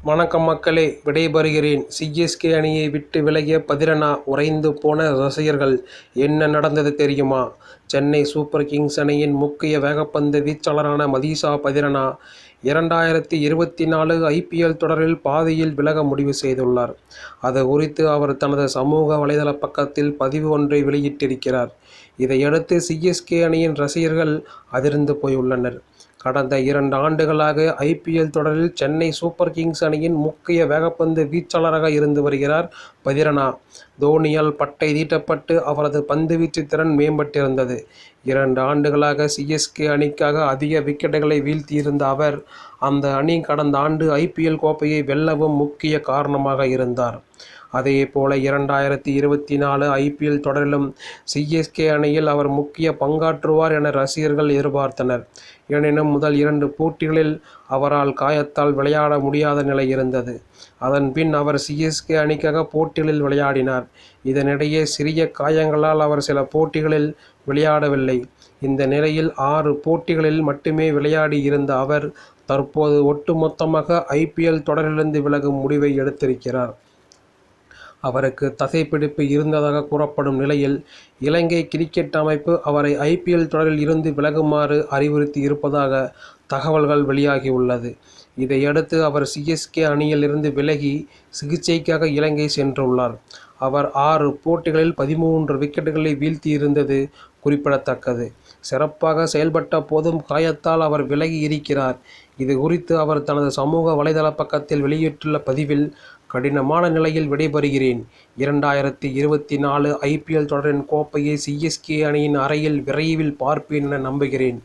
வணக்கம் மக்களே, விடைபெறுகிறேன். சிஎஸ்கே அணியை விட்டு விலகிய பதிரனா, உறைந்து போன ரசிகர்கள். என்ன நடந்தது தெரியுமா? சென்னை சூப்பர் கிங்ஸ் அணியின் முக்கிய வேகப்பந்து வீச்சாளரான மதீஷா பதிரனா 2024 ஐபிஎல் தொடரில் பாதியில் விலக முடிவு செய்துள்ளார். அது குறித்து அவர் தனது சமூக வலைதள பக்கத்தில் பதிவு ஒன்றை வெளியிட்டிருக்கிறார். இதையடுத்து சிஎஸ்கே அணியின் ரசிகர்கள் அதிர்ந்து போயுள்ளனர். கடந்த 2 ஆண்டுகளாக ஐபிஎல் தொடரில் சென்னை சூப்பர் கிங்ஸ் அணியின் முக்கிய வேகப்பந்து வீச்சாளராக இருந்து வருகிறார் பதிரனா. தோனியால் பட்டை தீட்டப்பட்டு அவரது பந்துவீச்சு திறன் மேம்பட்டிருந்தது. 2 ஆண்டுகளாக சிஎஸ்கே அணிக்காக அதிக விக்கெட்டுகளை வீழ்த்தியிருந்த அவர், அந்த அணி கடந்த ஆண்டு ஐபிஎல் கோப்பையை வெல்லவும் முக்கிய காரணமாக இருந்தார். அதேபோல 2024 ஐபிஎல் தொடரிலும் சிஎஸ்கே அணியில் அவர் முக்கிய பங்காற்றுவார் என ரசிகர்கள் எதிர்பார்த்தனர். எனினும் முதல் 2 போட்டிகளில் அவரால் காயத்தால் விளையாட முடியாத நிலை இருந்தது. அதன் பின் அவர் சிஎஸ்கே அணிக்காக போட்டிகளில் விளையாடினார். இதனிடையே சிறிய காயங்களால் அவர் சில போட்டிகளில் விளையாடவில்லை. இந்த நிலையில் 6 போட்டிகளில் மட்டுமே விளையாடி இருந்த அவர் தற்போது ஒட்டுமொத்தமாக ஐபிஎல் தொடரிலிருந்து விலகும் முடிவை எடுத்திருக்கிறார். அவருக்கு தசைப்பிடிப்பு இருந்ததாக கூறப்படும் நிலையில், இலங்கை கிரிக்கெட் அமைப்பு அவரை ஐபிஎல் தொடரில் இருந்து விலகுமாறு அறிவுறுத்தி இருப்பதாக தகவல்கள் வெளியாகியுள்ளது. இதையடுத்து அவர் சிஎஸ்கே அணியில் இருந்து விலகி சிகிச்சைக்காக இலங்கை சென்றுள்ளார். அவர் 6 போட்டிகளில் 13 விக்கெட்டுகளை வீழ்த்தியிருந்தது குறிப்பிடத்தக்கது. சிறப்பாக செயல்பட்ட போதும் காயத்தால் அவர் விலகி இருக்கிறார். இது குறித்து அவர் தனது சமூக வலைதள பக்கத்தில் வெளியிட்டுள்ள பதிவில், கடினமான நிலையில் விடைபெறுகிறேன். 2024 ஐபிஎல் தொடரின் கோப்பையை சிஎஸ்கே அணியின் அறையில் விரைவில் பார்ப்பேன் என நம்புகிறேன்.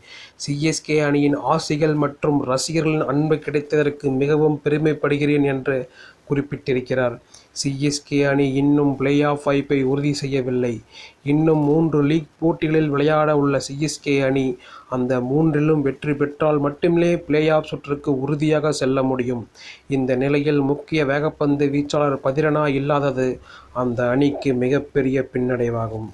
சிஎஸ்கே அணியின் ஆசிகள் மற்றும் ரசிகர்களின் அன்பு கிடைத்ததற்கு மிகவும் பெருமைப்படுகிறேன் என்று குறிப்பிட்டிருக்கிறார். சிஎஸ்கே அணி இன்னும் பிளே ஆஃப் வாய்ப்பை உறுதி செய்யவில்லை. இன்னும் 3 லீக் போட்டிகளில் விளையாட உள்ள சிஎஸ்கே அணி அந்த 3லும் வெற்றி பெற்றால் மட்டுமே பிளே ஆஃப் சுற்றுக்கு உறுதியாக செல்ல முடியும். இந்த நிலையில் முக்கிய வேகப்பந்து வீச்சாளர் பதிரனா இல்லாதது அந்த அணிக்கு மிகப்பெரிய பின்னடைவாகும்.